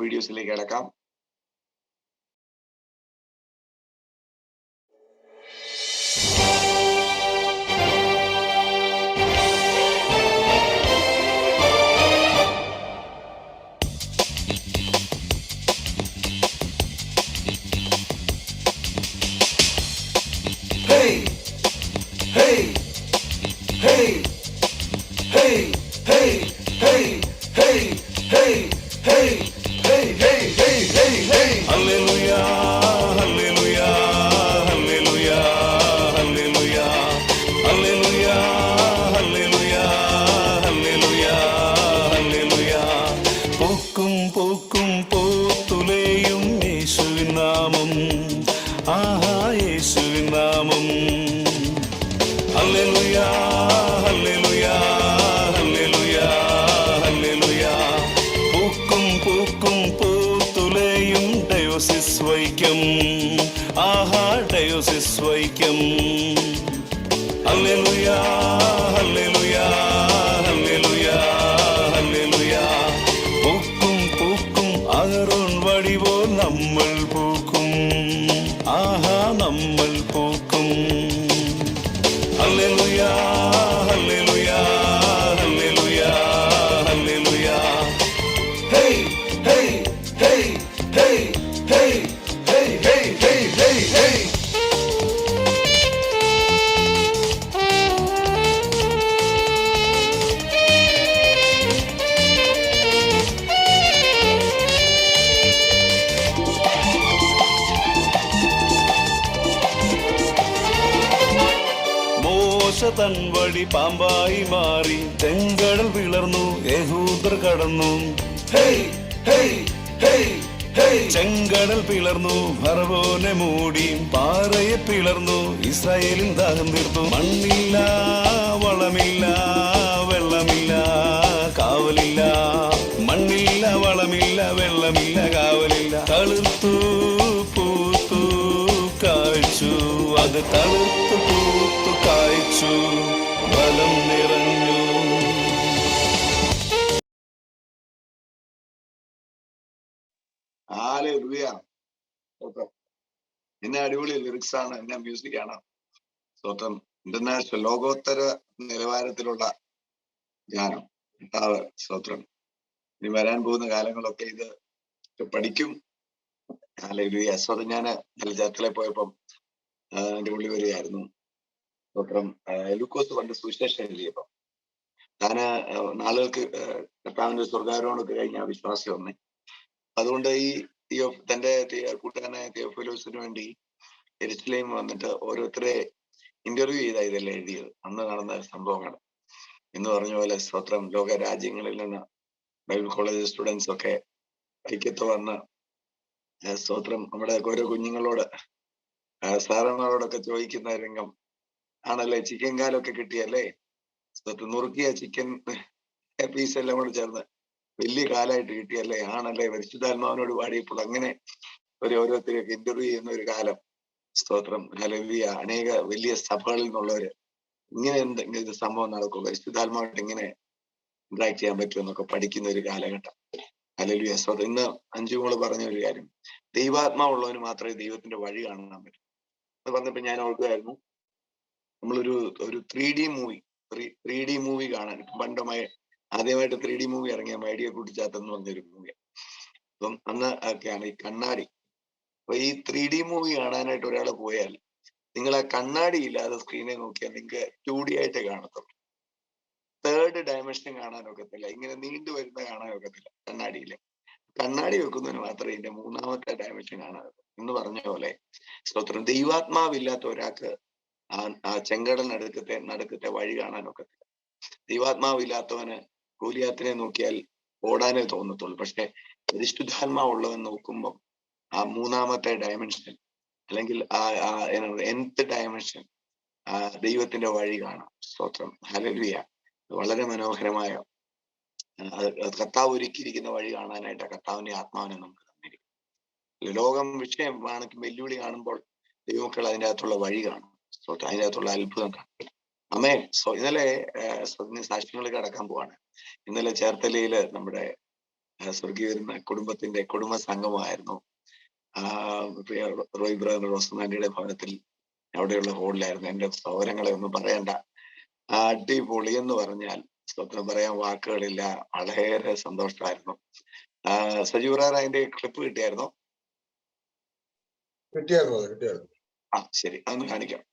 വീഡിയോസിലേക്ക് കിടക്കാം. തൻ വഴി പാമ്പായി മാറി ചെങ്കടൽ പിളർന്നു യഹൂദർ കടന്നു. ചെങ്കടൽ പിളർന്നു ഫറവോനെ മൂടി, പാറയെ പിളർന്നു ഇസ്രായേലിൻ ദാഹം തീർത്തു. മണ്ണില്ല, വളമില്ല, വെള്ളമില്ല, കാവലില്ല. മണ്ണില്ല, വളമില്ല, വെള്ളമില്ല, കാവലില്ല. തളിർത്തു പൂത്തു കായ്ച്ചു, അത് തളിർത്തു പൂത്തു കായ്ച്ചു, ബലം നിറഞ്ഞു. എന്നെ അടിപൊളി ലിറിക്സ് ആണ്, എന്നെ മ്യൂസിക് ആണ്. സ്വന്തം ഇന്റർനാഷണൽ ലോകോത്തര നിലവാരത്തിലുള്ള ഗാനം. സ്വത്രം ഇനി വരാൻ പോകുന്ന കാലങ്ങളൊക്കെ ഇത് പഠിക്കും. സ്വതം ഞാൻ ജലജാത്തിലെ പോയപ്പം എന്റെ ഉള്ളി വരികയായിരുന്നു. സ്വത്രം ലൂക്കോസ് പണ്ട് സുവിശേഷം എഴുതിയപ്പം താന് നാളുകൾക്ക് കർത്താവിന്റെ സ്വർഗാരോഹണമൊക്കെ കഴിഞ്ഞ വിശ്വാസി വന്നേ. അതുകൊണ്ട് ഈ തന്റെ കൂട്ടുകാരനായ തിയോഫിലോസിന് വേണ്ടി യെരുശലേം വന്നിട്ട് ഓരോരുത്തരെ ഇന്റർവ്യൂ ചെയ്താ ഇതെല്ലാം എഴുതിയത്. അന്ന് നടന്ന സംഭവങ്ങൾ എന്ന് പറഞ്ഞ പോലെ സ്വത്രം ലോക രാജ്യങ്ങളിൽ നിന്ന് ബൈബിൾ കോളേജ് സ്റ്റുഡൻസ് ഒക്കെ ഐക്യത്ത് വന്ന് സ്വത്രം നമ്മുടെ ഓരോ കുഞ്ഞുങ്ങളോട് സാറന്മാരോടൊക്കെ ചോദിക്കുന്ന രംഗം ആണല്ലേ. ചിക്കൻ കാലൊക്കെ കിട്ടിയല്ലേ, നുറുക്കിയ ചിക്കൻ പീസ് എല്ലാം കൂടെ ചേർന്ന് വലിയ കാലായിട്ട് കിട്ടിയല്ലേ, ആണല്ലേ, പരിശുദ്ധാത്മാവിനോട് പാടിയപ്പോൾ അങ്ങനെ ഓരോരുത്തരെയൊക്കെ ഇന്റർവ്യൂ ചെയ്യുന്ന ഒരു കാലം. സ്തോത്രം, ഹല്ലേലൂയ. അനേക വലിയ സഭകളിൽ നിന്നുള്ളവര് ഇങ്ങനെ എന്തെങ്കിലും ഇത് സംഭവം നടക്കും, പരിശുദ്ധാത്മാവായിട്ട് എങ്ങനെ ഇന്ററാക്ട് ചെയ്യാൻ പറ്റുമെന്നൊക്കെ പഠിക്കുന്ന ഒരു കാലഘട്ടം. ഹല്ലേലൂയ. സ്തോത്രം. ഇന്ന് അഞ്ചുമോള് പറഞ്ഞ ഒരു കാര്യം, ദൈവാത്മാവുള്ളവന് മാത്രമേ ദൈവത്തിന്റെ വഴി കാണാൻ പറ്റൂ. അത് പറഞ്ഞപ്പോ ഞാൻ ഓർക്കുകയായിരുന്നു, നമ്മളൊരു 3D മൂവി കാണാൻ പണ്ടമായി ആദ്യമായിട്ട് 3D മൂവി ഇറങ്ങിയ മൈഡിയ കുട്ടിച്ചാത്തെന്ന് പറഞ്ഞൊരു മൂവി. അപ്പം അന്ന് ഒക്കെയാണ് ഈ കണ്ണാടി. അപ്പൊ ഈ 3D മൂവി കാണാനായിട്ട് ഒരാൾ പോയാൽ നിങ്ങൾ ആ കണ്ണാടി ഇല്ലാതെ സ്ക്രീനെ നോക്കിയാൽ നിങ്ങൾക്ക് 2D ആയിട്ടേ കാണത്തുള്ളൂ. 3rd ഡയമെൻഷൻ കാണാനൊക്കത്തില്ല, ഇങ്ങനെ നീണ്ടു വരുന്ന കാണാനൊക്കത്തില്ല കണ്ണാടിയില്. കണ്ണാടി വെക്കുന്നതിന് മാത്രമേ ഇതിന്റെ 3ാമത്തെ ഡയമെൻഷൻ കാണാറുള്ളൂ എന്ന് പറഞ്ഞ പോലെ സ്തോത്രം, ദൈവാത്മാവില്ലാത്ത ഒരാൾക്ക് ആ ചെങ്കടലിനടുക്കത്തെ വഴി കാണാനൊക്കത്തില്ല. ദൈവാത്മാവില്ലാത്തവന് ഗോലിയാത്തിനെ നോക്കിയാൽ ഓടാനേ തോന്നത്തുള്ളൂ. പക്ഷെ പരിശുദ്ധാത്മാവുള്ളവൻ നോക്കുമ്പം ആ 3ാമത്തെ ഡയമെൻഷൻ അല്ലെങ്കിൽ nth ഡയമെൻഷൻ ദൈവത്തിന്റെ വഴി കാണാം. സ്തോത്രം, ഹല്ലേലൂയ. വളരെ മനോഹരമായ കർത്താവ് ഒരുക്കിയിരിക്കുന്ന വഴി കാണാനായിട്ട് കർത്താവിന്റെ ആത്മാവിനെ നമുക്ക് തന്നിരിക്കും. ലോകം വിഷയമാണ്, വെല്ലുവിളി കാണുമ്പോൾ ദൈവമക്കൾ അതിൻ്റെ അകത്തുള്ള വഴി കാണും. സ്തോത്രം, അതിൻ്റെ അകത്തുള്ള അത്ഭുതം കാണും. അമേൻ. ഇന്നലെ സാക്ഷ്യങ്ങളിലേക്ക് കടക്കാൻ പോവാണ്. ഇന്നലെ ചേർത്തലയില് നമ്മുടെ സ്വർഗീയ കുടുംബത്തിന്റെ കുടുംബ സംഘമായിരുന്നു. റോയ് ബ്രദർ റോസ്മാൻഡിയുടെ ഭവനത്തിൽ അവിടെയുള്ള ഹോളിലായിരുന്നു. എന്റെ സൗരങ്ങളെ ഒന്നും പറയണ്ട. അടിപൊളി എന്ന് പറഞ്ഞാൽ സ്വപ്നം പറയാൻ വാക്കുകളില്ല. വളരെ സന്തോഷമായിരുന്നു. സജീവറാർ അതിന്റെ ക്ലിപ്പ് കിട്ടിയായിരുന്നോ? ആ ശരി, അതൊന്ന് കാണിക്കാം.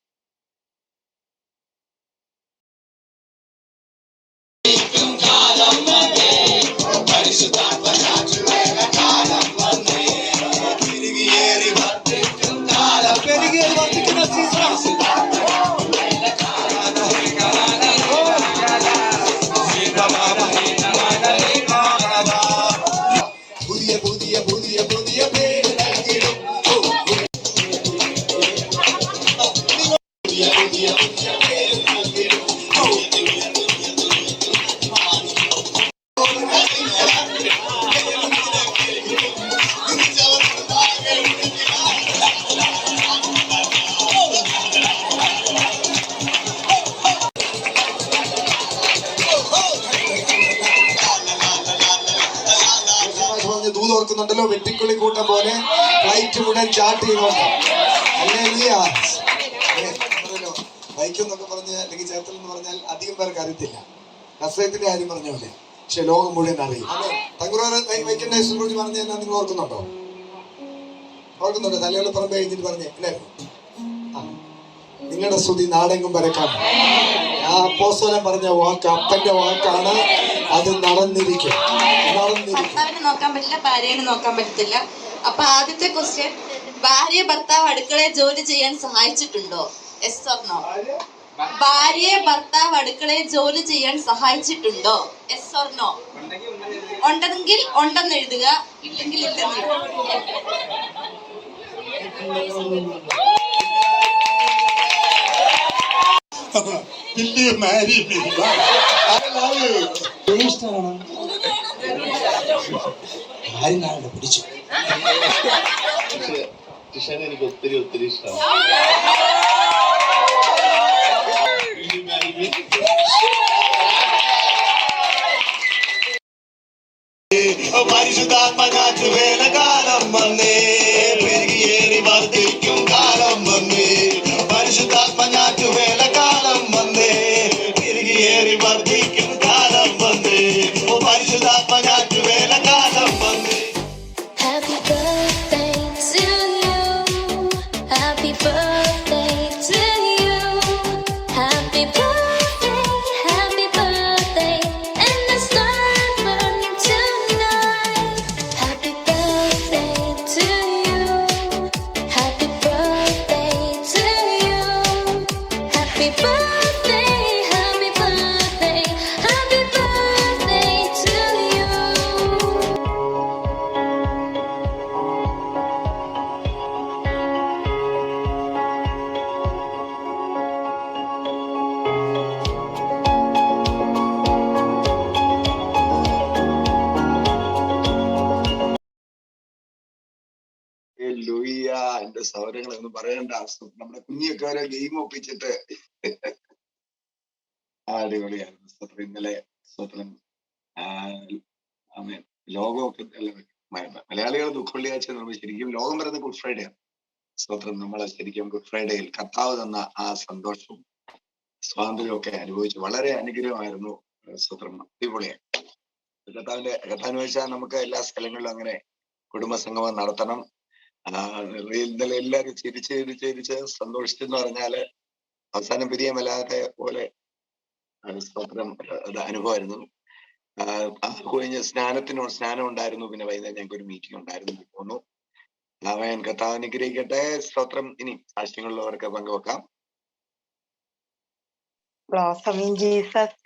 ഓർക്കുന്നുണ്ടല്ലോ, വെട്ടിക്കുള്ളി കൂട്ടം പോലെ ഫ്ലൈറ്റ് മുഴുവൻ ചാർട്ട് ചെയ്യുന്നുണ്ട്. ബൈക്ക് എന്നൊക്കെ പറഞ്ഞ് അല്ലെങ്കിൽ ചേർത്തൽ എന്ന് പറഞ്ഞാൽ അധികം പേർക്ക് അറിയത്തില്ല. കസയത്തിന്റെ കാര്യം പറഞ്ഞ പോലെ, പക്ഷെ ലോകം മുഴുവൻ അറിയും. തങ്കുറാറ് ബൈക്കിന്റെ കുറിച്ച് പറഞ്ഞു തന്നെ നിങ്ങൾ ഓർക്കുന്നുണ്ടോ? ഓർക്കുന്നുണ്ടോ? തലയോളം പറമ്പ് കഴിഞ്ഞിട്ട് പറഞ്ഞേ എല്ലാവരും നിങ്ങളുടെ സ്തുതി നാടെങ്കും പരക്കാണ്. ആ അപ്പോസ്തലൻ പറഞ്ഞ വാക്ക് അപ്പന്റെ വാക്കാണ്. അത് നടന്നിരിക്കും. ഭർത്താവിനെ നോക്കാൻ പറ്റില്ല, ഭാര്യനെ നോക്കാൻ പറ്റത്തില്ല. അപ്പൊ ആദ്യത്തെ ക്വസ്റ്റ്യൻ, ഭാര്യ ഭർത്താവ് അടുക്കളയിൽ ജോലി ചെയ്യാൻ സഹായിച്ചിട്ടുണ്ടോ? Yes or no? ഭാര്യയെ ഭർത്താവ് അടുക്കളയിൽ ജോലി ചെയ്യാൻ സഹായിച്ചിട്ടുണ്ടോ? Yes or no? ഉണ്ടെങ്കിൽ ഉണ്ടെന്ന് എഴുതുക, ഇല്ലെങ്കിൽ ഇല്ലെന്ന് പിടിച്ചു. എനിക്ക് ഒത്തിരി ഒത്തിരി ഇഷ്ടമാണ്. പരിശുദ്ധാത്മകാറ്റ് വേലകാലം വന്നേ, പെരുകിയേറി വർദ്ധിക്കും കാലം വന്നേ. പരിശുദ്ധാത്മകാറ്റ് വേലകാലം വന്നേ, പെരുകിയേറി വർദ്ധിക്കും കാലം വന്നേ. പരിശുദ്ധാത്മകാറ്റ് വേലകാലം വന്നേ. Happy birthday to you. Happy birthday to you. Happy birthday, happy birthday. And the stars burning tonight. Happy birthday to you. Happy birthday to you. Happy birthday, happy birthday, happy birthday to you. ലൂയ്യ, എന്റെ സൗരങ്ങളൊന്നും പറയണ്ട. നമ്മുടെ കുഞ്ഞിയൊക്കെ ഓരോ game ഒപ്പിച്ചിട്ട് അടിപൊളിയായിരുന്നു. സ്വത്രം ഇന്നലെ സ്വത്രം ലോകമൊക്കെ മലയാളികൾ ദുഃഖവെള്ളിയാഴ്ച നമ്മൾ ശരിക്കും ലോകം പറയുന്ന ഗുഡ് ഫ്രൈഡേ ആണ്. സ്വത്രം നമ്മളെ ശരിക്കും ഗുഡ് ഫ്രൈഡേയിൽ കർത്താവ് തന്ന ആ സന്തോഷവും സ്വാതന്ത്ര്യവും ഒക്കെ അനുഭവിച്ചു. വളരെ അനുഗ്രഹമായിരുന്നു. സ്വത്രം അടിപൊളിയായി. കർത്താവിന് വെച്ചാൽ നമുക്ക് എല്ലാ സ്ഥലങ്ങളിലും അങ്ങനെ കുടുംബസംഗമം നടത്തണം. ഇന്നലെ എല്ലാവരും ചിരിച്ച് സന്തോഷിച്ചെന്ന് പറഞ്ഞാല് അവസാനം പിരിയമല്ലാതെ പോലെ സ്തോത്രം അനുഭവമായിരുന്നു. കഴിഞ്ഞ് സ്നാനം ഉണ്ടായിരുന്നു. പിന്നെ വൈകുന്നേരം ഞങ്ങൾക്ക് ഒരു മീറ്റിംഗ് ഉണ്ടായിരുന്നു തോന്നുന്നു. അവൻ കർത്താവ് അനുഗ്രഹിക്കട്ടെ. സ്തോത്രം. ഇനി സാക്ഷ്യങ്ങളിലുള്ളവർക്ക് പങ്കുവെക്കാം. ബ്ലോസമിങ് ജീസസ്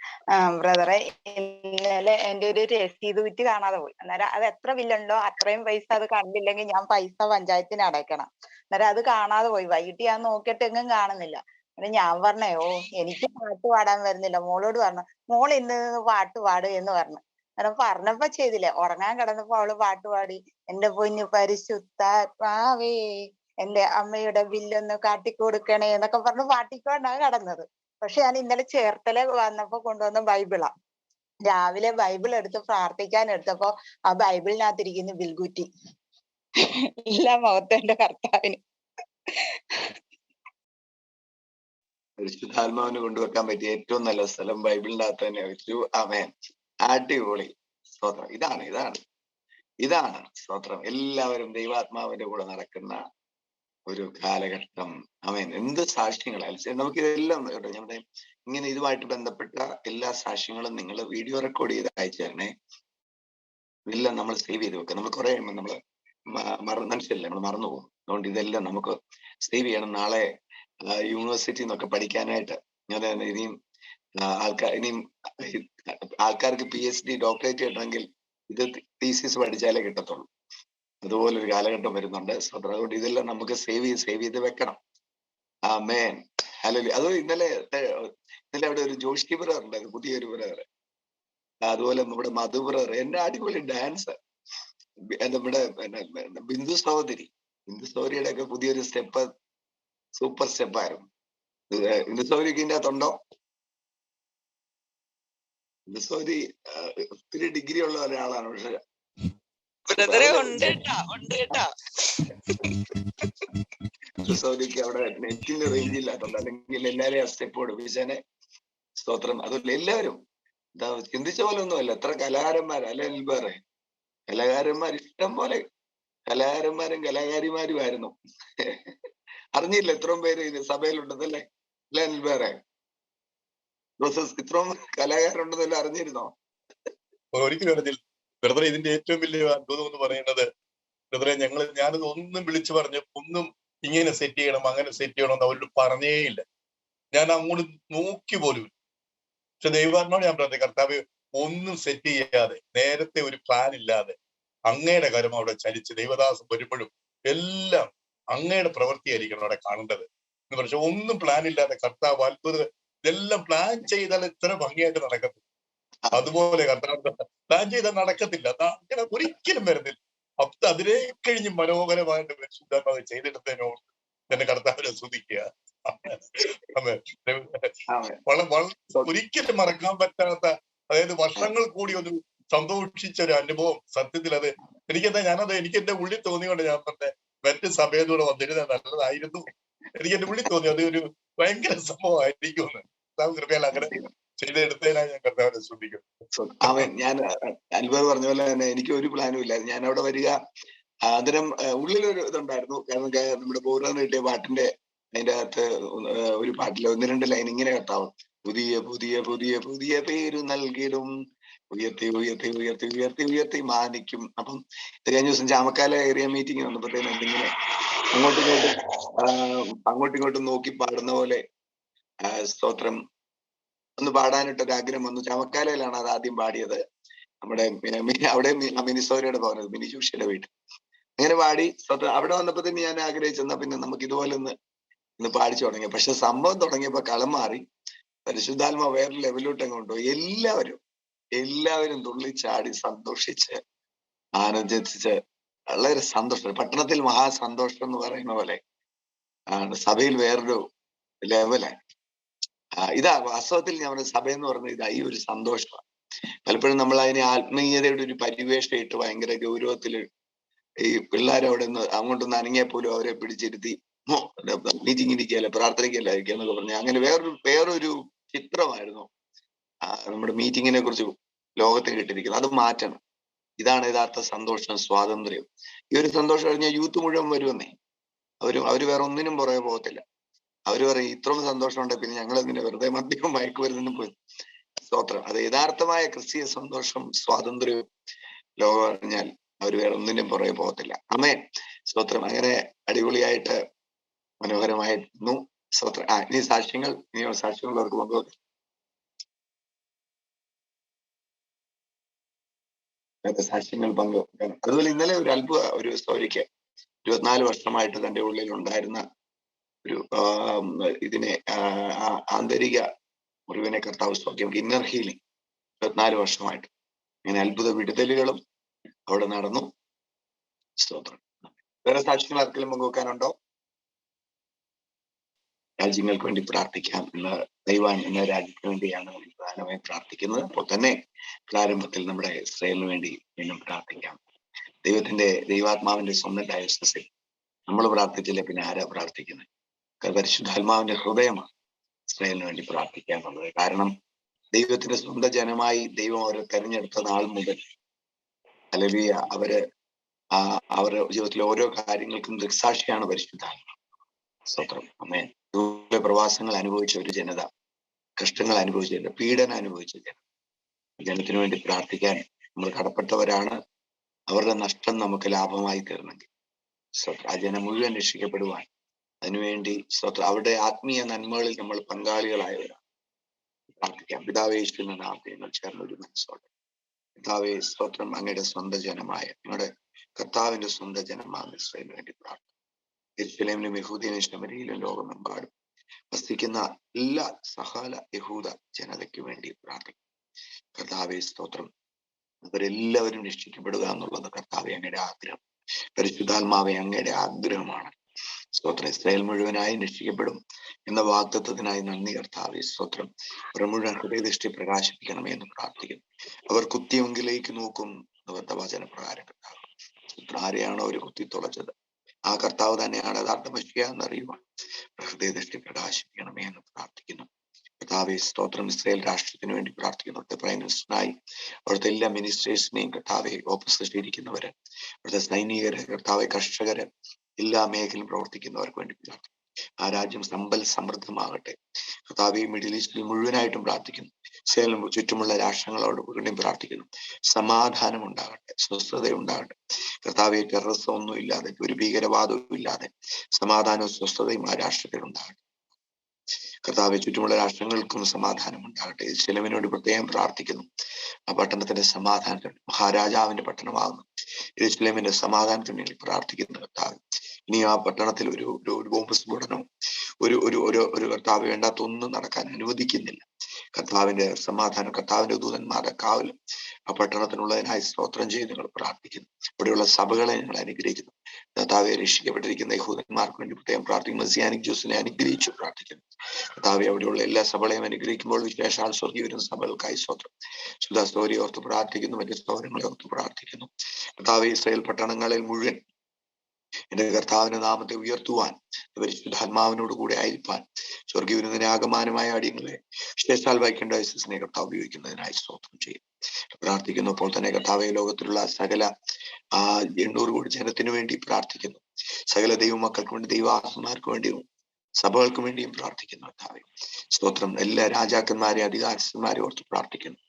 ബ്രദറെ, ഇന്നലെ എന്റെ ഒരു രസീത് വിറ്റ് കാണാതെ പോയി. അന്നേരം അത് എത്ര ബില്ലുണ്ടോ അത്രയും പൈസ അത് കണ്ടില്ലെങ്കിൽ ഞാൻ പൈസ പഞ്ചായത്തിന് അടയ്ക്കണം. അന്നേരം അത് കാണാതെ പോയി. വൈകിട്ട് ഞാൻ നോക്കിയിട്ട് എങ്ങും കാണുന്നില്ല. അന്നേരം ഞാൻ പറഞ്ഞേ, എനിക്ക് പാട്ട് പാടാൻ വരുന്നില്ല. മോളോട് പറഞ്ഞു, മോൾ ഇന്ന് പാട്ട് പാട് എന്ന് പറഞ്ഞു. അന്നേരം പറഞ്ഞപ്പോ ചെയ്തില്ലേ, ഉറങ്ങാൻ കിടന്നപ്പോ അവള് പാട്ട് പാടി, എന്റെ പൊന്നു പരിശുദ്ധാത്മാവേ എന്റെ അമ്മയുടെ ബില്ലൊന്ന് കാട്ടിക്കൊടുക്കണേ എന്നൊക്കെ പറഞ്ഞ് പാട്ടിക്കൊണ്ടാണ് കിടന്നത്. പക്ഷെ ഞാൻ ഇന്നലെ ചേർത്തല വന്നപ്പോ കൊണ്ടുവന്ന ബൈബിളാ. രാവിലെ ബൈബിൾ എടുത്ത് പ്രാർത്ഥിക്കാൻ എടുത്തപ്പോ ആ ബൈബിളിനകത്തിരിക്കുന്ന ബിൽകുറ്റി എല്ലാ മുഖത്തും എന്റെ കർത്താവിന്. പരിശുദ്ധാത്മാവിന് കൊണ്ടുവെക്കാൻ പറ്റിയ ഏറ്റവും നല്ല സ്ഥലം ബൈബിളിന്റെ അകത്ത് തന്നെ വെച്ചു. ആമേൻ. അടിപൊളി. സ്തോത്രം. ഇതാണ് സ്തോത്രം. എല്ലാവരും ദൈവാത്മാവിന്റെ കൂടെ നടക്കുന്ന ഒരു കാലഘട്ടം. ആമേൻ. എന്ത് സാക്ഷ്യങ്ങളായാലും നമുക്ക് ഇതെല്ലാം കേട്ടോ. ഞങ്ങളുടെ ഇങ്ങനെ ഇതുമായിട്ട് ബന്ധപ്പെട്ട എല്ലാ സാക്ഷ്യങ്ങളും നിങ്ങൾ വീഡിയോ റെക്കോർഡ് ചെയ്ത് അയച്ചു തരണേ. ഇതെല്ലാം നമ്മൾ സേവ് ചെയ്ത് വെക്കുക. നമ്മൾ കുറെ കഴിയുമ്പോൾ നമ്മൾ മനസ്സിലല്ലേ നമ്മൾ മറന്നു പോകും. അതുകൊണ്ട് ഇതെല്ലാം നമുക്ക് സേവ് ചെയ്യണം. നാളെ യൂണിവേഴ്സിറ്റി എന്നൊക്കെ പഠിക്കാനായിട്ട് ഇനിയും ആൾക്കാർക്ക് PhD ഡോക്ടറേറ്റ് കിട്ടണമെങ്കിൽ ഇത് തീസിസ് പഠിച്ചാലേ കിട്ടത്തുള്ളൂ. അതുപോലൊരു കാലഘട്ടം വരുന്നുണ്ട്. അതുകൊണ്ട് ഇതെല്ലാം നമുക്ക് സേവ് ചെയ്ത് വെക്കണം. ആമേൻ. ഹല്ലേലൂയ. അത് ഇന്നലെ അവിടെ ഒരു ജോഷി ബ്രദർ ഉണ്ടായിരുന്നു, പുതിയൊരു ബ്രദർ. അതുപോലെ നമ്മുടെ മധു ബ്രദർ, എന്റെ അടിപൊളി ഡാൻസ്. നമ്മുടെ ബിന്ദു സഹോദരിയുടെ ഒക്കെ പുതിയൊരു സ്റ്റെപ്പ്, സൂപ്പർ സ്റ്റെപ്പായിരുന്നു. ബിന്ദു സഹോദരിക്ക് ഇതിൻ്റെ അകത്തുണ്ടോ? ബിന്ദു സഹോദരി ഒത്തിരി ഡിഗ്രി ഉള്ള ഒരാളാണ്. പക്ഷെ സൗദിക്ക് അവിടെ നെറ്റിന്റെ റേഞ്ച് ഇല്ലാത്തതുകൊണ്ട്, അല്ലെങ്കിൽ എല്ലാരെയും ആ സ്റ്റെപ്പ് പഠിപ്പിച്ചേനെ. സ്തോത്രം. അതുപോലെ എല്ലാവരും ചിന്തിച്ച പോലെ ഒന്നുമല്ല. എത്ര കലാകാരന്മാരല്ലേ വേറെ കലാകാരന്മാർ ഇഷ്ടം പോലെ കലാകാരന്മാരും കലാകാരിമാരുമായിരുന്നു. അറിഞ്ഞില്ല ഇത്രയും പേര് സഭയിലുണ്ടെന്നല്ലേ? അല്ലേ വേറെ ഇത്രയും കലാകാരുണ്ടെന്നല്ലേ അറിഞ്ഞിരുന്നോ? ഒരിക്കലും അറിഞ്ഞില്ല ബ്രദറെ. ഇതിന്റെ ഏറ്റവും വലിയ അത്ഭുതം എന്ന് പറയുന്നത് ബ്രദറെ, ഞാനത് ഒന്നും വിളിച്ചു പറഞ്ഞു, ഒന്നും ഇങ്ങനെ സെറ്റ് ചെയ്യണം അങ്ങനെ സെറ്റ് ചെയ്യണം എന്ന് അവരോട് പറഞ്ഞേയില്ല. ഞാൻ അങ്ങോട്ട് നോക്കി പോലും. പക്ഷെ ദൈവാത്മാവ് ഞാൻ പറഞ്ഞു, കർത്താവ് ഒന്നും സെറ്റ് ചെയ്യാതെ, നേരത്തെ ഒരു പ്ലാൻ ഇല്ലാതെ അങ്ങയുടെ കരം അവിടെ ചലിച്ച് ദൈവദാസം വരുമ്പോഴും എല്ലാം അങ്ങയുടെ പ്രവൃത്തിയായിരിക്കണം അവിടെ കാണേണ്ടത്. പക്ഷെ ഒന്നും പ്ലാൻ ഇല്ലാതെ കർത്താവ് അത്ഭുതം ഇതെല്ലാം പ്ലാൻ ചെയ്താൽ ഇത്ര ഭംഗിയായിട്ട് നടക്കത്തില്ല. അതുപോലെ കർത്താവ് പ്ലാൻ ചെയ്താൽ നടക്കത്തില്ല. അങ്ങനെ ഒരിക്കലും വരുന്നില്ല. അപ്പൊ അതിനെ കഴിഞ്ഞ് മനോഹരമായിട്ട് പരിശുദ്ധാത്മാവ് ചെയ്തെടുത്തതിനോട് തന്നെ കർത്താവിനെ സ്തുതിക്കുക. ഒരിക്കലും മറക്കാൻ പറ്റാത്ത, അതായത് വർഷങ്ങൾ കൂടി ഒന്ന് സന്തോഷിച്ച ഒരു അനുഭവം. സത്യത്തിൽ അത് എനിക്ക് എന്റെ ഉള്ളിൽ തോന്നിയോണ്ട് ഞാൻ പറഞ്ഞ മറ്റ് സഭയിലൂടെ വന്നിരുന്നത് നല്ലതായിരുന്നു. എനിക്ക് എന്റെ ഉള്ളിൽ തോന്നി അതൊരു ഭയങ്കര സംഭവമായിരിക്കും. കൃപയാൽ അങ്ങനെ ചെയ്തെടുത്തതിനായി ഞാൻ കർത്താവിനെ ശ്രദ്ധിക്കുന്നു. ഞാൻ അൽബർ പറഞ്ഞ പോലെ തന്നെ എനിക്ക് ഒരു പ്ലാനും ഇല്ല. ഞാൻ അവിടെ വരിക, അന്നേരം ഉള്ളിലൊരു ഇതുണ്ടായിരുന്നു. കാരണം നമ്മുടെ പൂർവ്വം കിട്ടിയ പാട്ടിന്റെ അതിന്റെ അകത്ത് ഒരു പാട്ടില് 1-2 ലൈൻ ഇങ്ങനെ കേട്ടാവും. പുതിയ പുതിയ പുതിയ പുതിയ പേര് നൽകിടും, ഉയർത്തി ഉയർത്തി ഉയർത്തി ഉയർത്തി ഉയർത്തി മാനിക്കും. അപ്പം കഴിഞ്ഞ ദിവസം ചാമക്കാല ഏരിയ മീറ്റിംഗ് വന്നപ്പോഴത്തേനും എന്തിങ്ങനെ അങ്ങോട്ടും ഇങ്ങോട്ടും നോക്കി പാടുന്ന പോലെ സ്തോത്രം ഒന്ന് പാടാനായിട്ടൊരു ആഗ്രഹം വന്നു. ചാമക്കാലയിലാണ് അത് ആദ്യം പാടിയത്. നമ്മുടെ അവിടെ മിനിസോരയുടെ ഭവനത്, മിനി ജൂഷിയുടെ വീട്ടിൽ. അങ്ങനെ പാടി അവിടെ വന്നപ്പോ തന്നെ ഞാൻ ആഗ്രഹിച്ചെന്നാ പിന്നെ നമുക്ക് ഇതുപോലെ ഒന്ന് പാടിച്ചു തുടങ്ങി. പക്ഷെ സംഭവം തുടങ്ങിയപ്പോ കളം മാറി. പരിശുദ്ധാത്മ വേറെ ലെവലിലോട്ട് അങ്ങ് കൊണ്ടുപോയി. എല്ലാവരും തുള്ളിച്ചാടി സന്തോഷിച്ച് ആനന്ദിച്ച് വളരെ സന്തോഷം. പട്ടണത്തിൽ മഹാസന്തോഷം എന്ന് പറയുന്ന പോലെ സഭയിൽ വേറൊരു ലെവലാണ്. ഇതാ വാസ്തവത്തിൽ ഞാൻ സഭ എന്ന് പറയുന്നത് ഇതാ, ഈ ഒരു സന്തോഷമാണ്. പലപ്പോഴും നമ്മൾ അതിനെ ആത്മീയതയുടെ ഒരു പരിവേഷം ഇട്ട് ഭയങ്കര ഗൗരവത്തിൽ ഈ പിള്ളേരവിടെ നിന്ന് അങ്ങോട്ടൊന്ന് അനങ്ങിയാൽ പോലും അവരെ പിടിച്ചിരുത്തി മീറ്റിംഗ് ഇരിക്കുകയല്ല, പ്രാർത്ഥനയ്ക്കല്ല ഇരിക്കുക എന്നൊക്കെ പറഞ്ഞു. അങ്ങനെ വേറൊരു ചിത്രമായിരുന്നു നമ്മുടെ മീറ്റിങ്ങിനെ കുറിച്ച് ലോകത്തിന് കിട്ടിയിരിക്കുന്നത്. അത് മാറ്റണം. ഇതാണ് യഥാർത്ഥ സന്തോഷം, സ്വാതന്ത്ര്യം. ഈ ഒരു സന്തോഷം കഴിഞ്ഞാൽ യൂത്ത് മുഴുവൻ വരുമെന്നേ. അവര് വേറെ ഒന്നിനും പുറകെ പോകത്തില്ല. അവര് പറയും ഇത്രയും സന്തോഷം ഉണ്ട്, പിന്നെ ഞങ്ങൾ എന്തിനാ വെറുതെ മദ്യവും മയക്കുമരുന്നിനും പോയി. സ്തോത്രം. അത് യഥാർത്ഥമായ ക്രിസ്തീയ സന്തോഷം, സ്വാതന്ത്ര്യവും ലോകം അറിഞ്ഞാൽ അവർ വേറെ ഒന്നിനും പുറകെ പോകത്തില്ല. ആമേൻ. സ്തോത്രം. അങ്ങനെ അടിപൊളിയായിട്ട് മനോഹരമായിരുന്നു. സ്തോത്രം. ഇനി ഇനിയുള്ള സാക്ഷ്യങ്ങൾ അവർക്ക് പങ്കുവെക്കാം. സാക്ഷ്യങ്ങൾ പങ്കുവെക്കണം. അതുപോലെ ഇന്നലെ ഒരു അത്ഭുത ഒരു സ്റ്റോറിക്ക് 24 വർഷമായിട്ട് തന്റെ ഉള്ളിൽ ഉണ്ടായിരുന്ന ഒരു ഇതിനെ ആന്തരിക മുറിവിനെ കർത്താവ് സൗഖ്യം, ഇന്നർ ഹീലിംഗ്. 24 വർഷമായിട്ട് അങ്ങനെ അത്ഭുത വിടുതലുകളും അവിടെ നടന്നു. സ്തോത്രം. വേറെ സാക്ഷ്യങ്ങൾ ആർക്കെങ്കിലും പങ്കുവെക്കാനുണ്ടോ? രാജ്യങ്ങൾക്ക് വേണ്ടി പ്രാർത്ഥിക്കാം. ഇന്ന് തൈവാൻ എന്ന രാജ്യത്തിന് വേണ്ടിയാണ് പ്രധാനമായും പ്രാർത്ഥിക്കുന്നത്. അപ്പോൾ തന്നെ പ്രാരംഭത്തിൽ നമ്മുടെ ഇസ്രായേലിന് വേണ്ടി വീണ്ടും പ്രാർത്ഥിക്കാം. ദൈവാത്മാവിന്റെ സ്വന്തം ഡയോസസിൽ നമ്മൾ പ്രാർത്ഥിച്ചില്ല, പിന്നെ ആരാ പ്രാർത്ഥിക്കുന്നത്? പരിശുദ്ധാത്മാവിന്റെ ഹൃദയമാണ് ഇസ്രായേലിന് വേണ്ടി പ്രാർത്ഥിക്കുക എന്നുള്ളത്. കാരണം ദൈവത്തിന്റെ സ്വന്തം ജനമായി ദൈവം അവരെ തെരഞ്ഞെടുത്ത നാൾ മുതൽ ഹല്ലേലൂയ അവരുടെ ജീവിതത്തിലെ ഓരോ കാര്യങ്ങൾക്കും ദൃക്സാക്ഷിയാണ് പരിശുദ്ധാത്മാവ്. സ്തോത്രം. ആമേൻ. ദൂരെ പ്രവാസങ്ങൾ അനുഭവിച്ച ഒരു ജനത, കഷ്ടങ്ങൾ അനുഭവിച്ച ജനത, പീഡനം അനുഭവിച്ച ജനത്തിന് വേണ്ടി പ്രാർത്ഥിക്കാൻ നമ്മൾ കടപ്പെട്ടവരാണ്. അവരുടെ നഷ്ടം നമുക്ക് ലാഭമായി തീർന്നെങ്കിൽ സ്തോത്രം, ആ ജനം മുഴുവൻ രക്ഷിക്കപ്പെടുവാൻ അതിനുവേണ്ടി സ്തോത്രം, അവരുടെ ആത്മീയ നന്മകളിൽ നമ്മൾ പങ്കാളികളായവരാണ്. പ്രാർത്ഥിക്കാം. പിതാവേ, യേശുവിന്റെ നാമത്തിൽ നിങ്ങൾ ചേർന്നൊരു മനസ്സോടെ കർത്താവേ, സ്തോത്രം, അങ്ങയുടെ സ്വന്തം ജനമായ നിങ്ങളുടെ കർത്താവിന്റെ സ്വന്തം ജനമായ ഇസ്രായേലിന് വേണ്ടി പ്രാർത്ഥിക്കും. യെരൂശലേമിലും യഹൂദയിലും ശമരിയിലും ലോകമെമ്പാടും വസിക്കുന്ന എല്ലാ സകല യഹൂദ ജനതയ്ക്ക് വേണ്ടി പ്രാർത്ഥിക്കും. കർത്താവേ, സ്തോത്രം, അവരെല്ലാവരും രക്ഷിക്കപ്പെടുക എന്നുള്ളത് കർത്താവെ അങ്ങയുടെ ആഗ്രഹം. പരിശുദ്ധാത്മാവെ അങ്ങയുടെ ആഗ്രഹമാണ്. സ്തോത്രം. ഇസ്രായേൽ മുഴുവനായി രക്ഷിക്കപ്പെടും എന്ന വാഗ്ദത്തത്തിനായി നന്ദി കർത്താവെ. സ്തോത്രം. അവർ മുഴുവൻ ഹൃദയദൃഷ്ടി പ്രകാശിപ്പിക്കണമേ എന്ന് പ്രാർത്ഥിക്കുന്നു. അവർ കുത്തിയെങ്കിലേക്ക് നോക്കും അവരുടെ വചനപ്രകാരം കർത്താവ്. ആരെയാണോ അവർ കുത്തി തുളച്ചത് ആ കർത്താവ് തന്നെയാണ് യഥാർത്ഥ മെസ്സിയ എന്നറിയുവാൻ ഹൃദയദൃഷ്ടി പ്രകാശിപ്പിക്കണമേ എന്ന് പ്രാർത്ഥിക്കുന്നു. കർത്താവെ, സ്തോത്രം. ഇസ്രായേൽ രാഷ്ട്രത്തിന് വേണ്ടി പ്രാർത്ഥിക്കുന്നു. അവിടുത്തെ പ്രൈം മിനിസ്റ്ററിനായി, അവിടുത്തെ എല്ലാ മിനിസ്റ്റേഴ്സിനെയും കർത്താവെ, ഓപ്പോസിറ്റ് ഇരിക്കുന്നവര്, അവിടുത്തെ സൈനികര്, കർത്താവെ, കർഷകര്, എല്ലാ മേഖലയിലും പ്രവർത്തിക്കുന്നവർക്ക് വേണ്ടി പ്രാർത്ഥിക്കുന്നു. ആ രാജ്യം സമ്പൽ സമൃദ്ധമാകട്ടെ. കർത്താവെ, മിഡിൽ ഈസ്റ്റിൽ മുഴുവനായിട്ടും പ്രാർത്ഥിക്കുന്നു. ഇസ്രായേലിനും ചുറ്റുമുള്ള രാഷ്ട്രങ്ങളോട് വേണ്ടിയും പ്രാർത്ഥിക്കുന്നു. സമാധാനം ഉണ്ടാകട്ടെ, സ്വസ്ഥത ഉണ്ടാകട്ടെ. കർത്താവെ, ടെററിസം ഒന്നും ഇല്ലാതെ, ഒരു ഭീകരവാദവും ഇല്ലാതെ സമാധാനവും സ്വസ്ഥതയും ആ രാഷ്ട്രത്തിൽ ഉണ്ടാകട്ടെ. കർത്താവെ, ചുറ്റുമുള്ള രാഷ്ട്രങ്ങൾക്കും സമാധാനം ഉണ്ടാകട്ടെ. യെരൂശലേമിനോട് പ്രത്യേകം പ്രാർത്ഥിക്കുന്നു. ആ പട്ടണത്തിന്റെ സമാധാനത്തിന്, മഹാരാജാവിന്റെ പട്ടണമാകുന്നു യെരൂശലേമിന്റെ സമാധാനത്തിന് വേണ്ടി പ്രാർത്ഥിക്കുന്നു. കർത്താവ്, ഇനി ആ പട്ടണത്തിൽ ഒരു ബോംബ് സ്ഫോടനവും ഒരു കർത്താവ് വേണ്ടാത്ത ഒന്നും നടക്കാൻ അനുവദിക്കുന്നില്ല. കർത്താവിന്റെ സമാധാനം, കർത്താവിന്റെ ദൂതന്മാരുടെ കാവലും ആ പട്ടണത്തിനുള്ളതിനായി സ്തോത്രം ചെയ്ത് നിങ്ങൾ പ്രാർത്ഥിക്കുന്നു. ഇവിടെയുള്ള സഭകളെ ഞങ്ങൾ അനുഗ്രഹിക്കുന്നു. കർത്താവെ, രക്ഷിക്കപ്പെട്ടിരിക്കുന്ന യഹൂദന്മാർക്ക് വേണ്ടി പ്രത്യേകം പ്രാർത്ഥിക്കുന്നു. മെസ്സിയാനിക് ജ്യൂസിനെ അനുഗ്രഹിച്ചു പ്രാർത്ഥിക്കുന്നു. കർത്താവെ, അവിടെയുള്ള എല്ലാ സഭകളെയും അനുഗ്രഹിക്കുമ്പോൾ വിശേഷാൽ സ്വർഗീയ വരുന്ന സഭകൾക്കായി സ്തോത്രം. ശുദ്ധ സ്തോരി ഓർത്ത് പ്രാർത്ഥിക്കുന്നു. മറ്റു സഹോദരങ്ങളെ ഓർത്ത് പ്രാർത്ഥിക്കുന്നു. കർത്താവെ, ഇസ്രായേൽ പട്ടണങ്ങളിൽ മുഴുവൻ എന്റെ കർത്താവിന്റെ നാമത്തെ ഉയർത്തുവാൻ, പരിശുദ്ധാത്മാവിനോട് കൂടെ അയൽപ്പാൻ സ്വർഗീയ വിരുന്നിനെ ആഗമാനമായ അടിയങ്ങളെ വിശേഷാൽ വൈക്കേണ്ട ഐസസിനെ കർത്താവ് ഉപയോഗിക്കുന്നതിനായി സ്തോത്രം ചെയ്യും പ്രാർത്ഥിക്കുന്നു. അപ്പോൾ തന്നെ കർത്താവെ, ലോകത്തിലുള്ള സകല 800 കോടി ജനത്തിനു വേണ്ടി പ്രാർത്ഥിക്കുന്നു. സകല ദൈവമക്കൾക്ക് വേണ്ടി, ദൈവാസന്മാർക്ക് വേണ്ടിയും സഭകൾക്ക് വേണ്ടിയും പ്രാർത്ഥിക്കുന്നു. കർത്താവെ, സ്തോത്രം. എല്ലാ രാജാക്കന്മാരെ, അധികാരസ്ഥന്മാരെ ഓർത്ത് പ്രാർത്ഥിക്കുന്നു.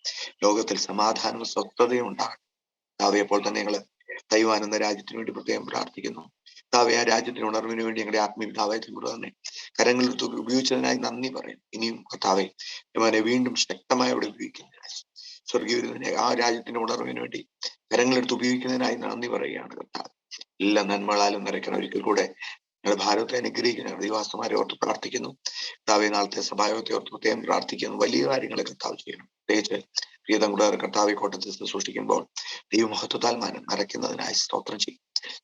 ലോകത്തിൽ സമാധാനവും സ്വസ്ഥതയും ഉണ്ടാകട്ടെ. കർത്താവെ, അപ്പോൾ തന്നെ ഞങ്ങള് തൈവാൻ എന്ന രാജ്യത്തിന് വേണ്ടി പ്രത്യേകം പ്രാർത്ഥിക്കുന്നു. കർത്താവെ, ആ രാജ്യത്തിന് ഉണർവിന് വേണ്ടി ഞങ്ങളുടെ ആത്മീയപിതാവായ തന്നെ കരങ്ങളിൽ ഉപയോഗിച്ചതിനായി നന്ദി പറയുന്നു. ഇനിയും കർത്താവെ, യവനെ വീണ്ടും ശക്തമായി അവിടെ ഉപയോഗിക്കുന്നതിനായി, സ്വർഗീയ ആ രാജ്യത്തിന്റെ ഉണർവിന് വേണ്ടി കരങ്ങളെടുത്ത് ഉപയോഗിക്കുന്നതിനായി നന്ദി പറയുകയാണ്. കർത്താവ്, എല്ലാ നന്മകളാലും നിറയ്ക്കണം. ഒരിക്കൽ കൂടെ ഞങ്ങളുടെ ഭാരതത്തെ അനുഗ്രഹിക്കുന്ന ദൈവാസന്മാരെ ഓർത്ത് പ്രാർത്ഥിക്കുന്നു. കർത്താവെ, നാളത്തെ സഭായോഗത്തെ ഓർത്ത് പ്രത്യേകം പ്രാർത്ഥിക്കുന്നു. വലിയ കാര്യങ്ങളെ കർത്താവ് ചെയ്യണം. പ്രത്യേകിച്ച് പ്രിയതം കൂടാതെ കർത്താവെ കോട്ടത്തിൽ സൂക്ഷിക്കുമ്പോൾ ദൈവമഹത്വത്താൽ നിറയ്ക്കുന്നതിനായി സ്തോത്രം ചെയ്യും.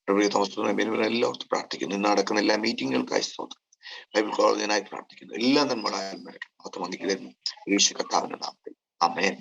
എല്ലാം ഓർത്ത് പ്രാർത്ഥിക്കുന്നു. ഇന്ന് നടക്കുന്ന എല്ലാ മീറ്റിങ്ങുകൾക്കായി സ്തോത്രം. ബൈബിൾ കോളേജിനായി പ്രാർത്ഥിക്കുന്നു. എല്ലാ നന്മകളായാലും നിറയ്ക്കണം. മഹത്വം അംഗീകരിക്കുന്നു യേശു കർത്താവിന്റെ നാമത്തിൽ. ആമേൻ.